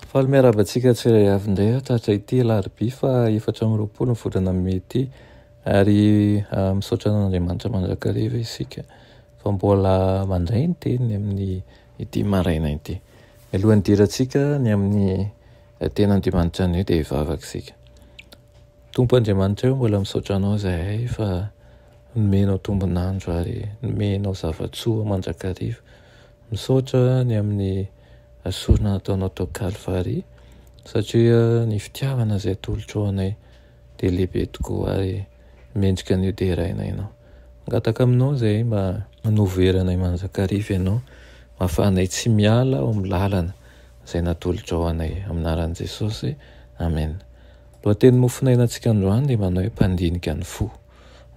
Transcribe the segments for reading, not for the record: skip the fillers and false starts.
Faly miarabantsika tsiray avy indray tratra ity alarobia fa 4 ny volana mety ary misaotra an'Andriamanitra mandrakariva isika fa mbola mandray ny teniny amin'ny ity maraina ity. Mialohan'ny dirantsika ny amin'ny ten'Andriamanitra ny dia hivavaka isika. Tompo Andriamanitra io mbola misaotra anao zahay fa nomenao tombonandro ary nomenao zavatsoa mandrakariva. Misaotra ny amin'ny sorona nataonao tao Kalvary satria ny fitiavana izay atolotrao anay dia lehibe tokoa ary mendrika an'io dia rainay ianao. Angataka aminao izay mba hanoveranay mandrakariva ianao, mahafahanay tsy miala ao amin'ny lalana izay natolotrao anay amin'ny anaran'i Jesosy. Amen. Lohateny mofinainantsika androany dia manao hoe mpandinika ny fo.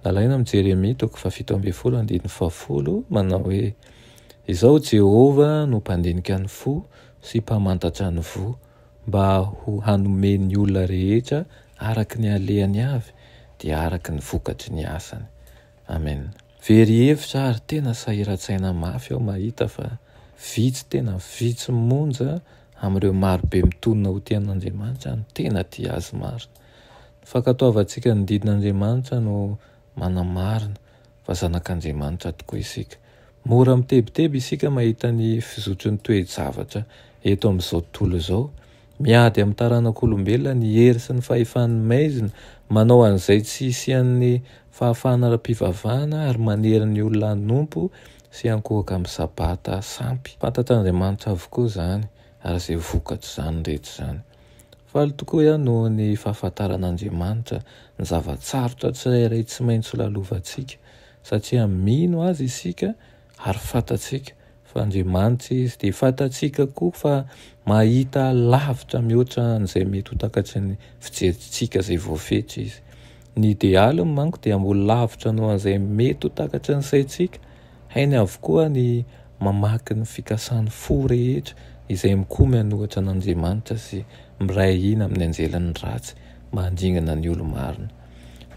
Nalaina amin'ny Jeremia 17:10 manao hoe izao Jehova no mpandinika ny fo sy mpamantatra ny vo mba ho hanome ny olona rehetra araka ny alehany avy dia araka ny vokatry ny asany. Amen. Very hevitra ary tena sahiran-tsaina mafy aho mahita fa vitsy tena vitsy monja amin'ireo marobe mitonona ho tian'Andriamanitra ny tena tia azy marina. Fankatoavantsika ny didin'Andriamanitra no manamarina fa zanak'Andriamanitra tokoa isika. Mora mitebiteby isika mahita ny fizotry ny toe-javatra eto amin'izao tontolo izao. Miady amin'ny taranak'olombelona ny hery sy ny fahefan'ny maizina, manao an'izay tsy hisian'ny fahafahana ara-pivavahana ary manery ny olona hanompo sy hankohaka amin'ny sabata sampy. Fantatr'Andriamanitra avokoa izany ary izay vokatra izany rehetra izany. Faly tokoa ihany noho ny fahafantaran'Andriamanitra ny zavatsarotra tsirairay tsy maintsy lalovantsika satria mino azy isika ary fantatsika fa Andriamanitra izy dia fantatsika koa fa mahita lavitra mihoatra an'izay mety ho takatry ny fijerintsika izay voafetra izy. Ny idealy manko dia mbola lavitra noho an'izay mety ho takatry ny saintsika. Hainy avokoa ny mamaky ny fikasan'ny fo rehetra izay mikomy hanohatra an'Andriamanitra sy miray hina amin'ny anjelan'ny ratsy mba handingana ny olo marina.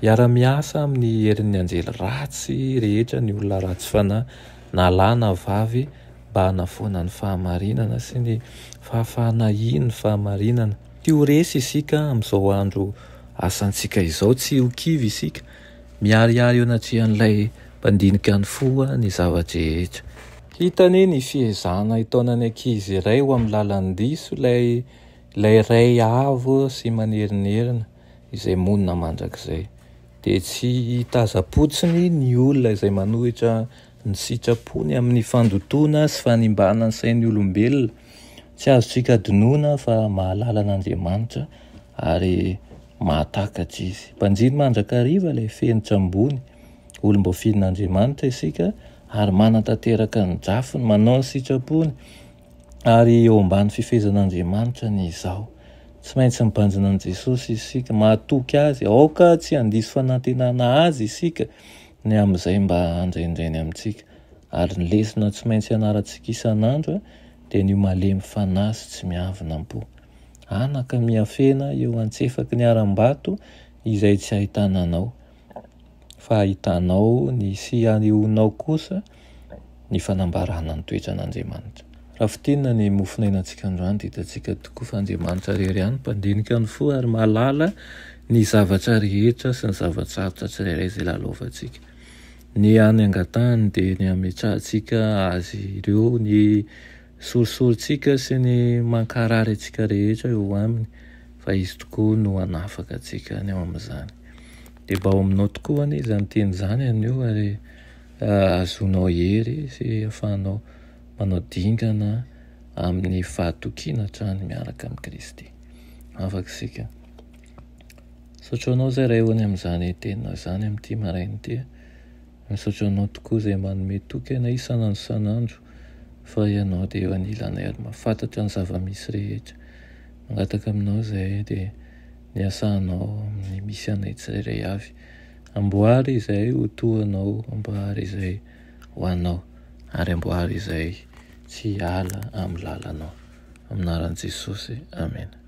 Hiara-miasa amin'ny herin'ny anjely ratsy rehetra ny olona ratsy fanahy na lahy na vavy mba hanafoana ny fahamarinana sy ny fahafahana ny fahamarinana. Tsy ho resy isika amin'izao andro asantsika izao, tsy ho kivy isika. Miharihary eo anatrehan'ilay mpandinika ny foa ny zavatra rehetra. Hitany ny fiezana itaonany ankizy iray ho amin'ny lalan'ny diso, ilay ray avo sy manerinerina izay monina mandrakizay. Dia tsy hitaza-potsiny ny olona izay manohitra ny sitrapony amin'ny fandotona sy fanimbana ny sain'ny olombelona. Tsy azontsika dinoina fa mahalala an'Andriamanitra ary mahatakatra izy. Mpanjiny mandrakariva ilay fenitra ambony, olom-boafirin'Andriamanitra isika ary manantanteraka ny drafiny, manao ny sitrapony ary eo ambany fifezan'Andriamanitra ny izao. Tsy maintsy mibanjina an'i Jesosy isika, mahatoky azy, aoka tsy handiso fanantenana azy isika ny amin'izay mba handraindrainy amintsika. Ary ny lesona tsy maintsy ianarantsika isan'andro dia ny malemy fanahy sy tsy miavina am-po. Anaka miafena eo antsefaky ny aram-bato izay tsy ahitana anao, fa ahitanao ny sy anehoanao kosa ny fanambarana ny toetra an'Andriamanitra. Raha fitinina ny mofinainantsika androany dia hitantsika tokoa fa Andriamanitra irery ihany mpandinika ny fo ary mahalala ny zavatra rehetra sy ny zavatsarotra tsirairay izay lalaovantsika. Ny any angatahany dia ny ametrahantsika azy ireo, ny sorisorintsika sy ny mankarary antsika rehetra eo aminy fa izy tokoa no hanafaka antsika ny ao amin'izany. Dia mba ao aminao tokoa any izy amin'ny teny izany anio ary azonao hery sy ahafahanao manao dingana amin'ny fahatokiana hatrany miaraka amin'ny Kristy. Afaka isika. Misaotra anao izay raha eo any amin'izany tenina izany amin'ity maraina ity. Misaotra anao tokoa izay manome toky anay isan'andro fa ianao dia eo anilanay ary mahafantatra ny zava-misy rehetra. Mangataka aminao izay dia niasanao amin'ny misy anay tsirairay avy. Amboary izay ho toanao, amboary izay ho anao ary amboary izay tsy hala amin'ny lalanao. Amin'ny anaran'i Jesosy. Amen.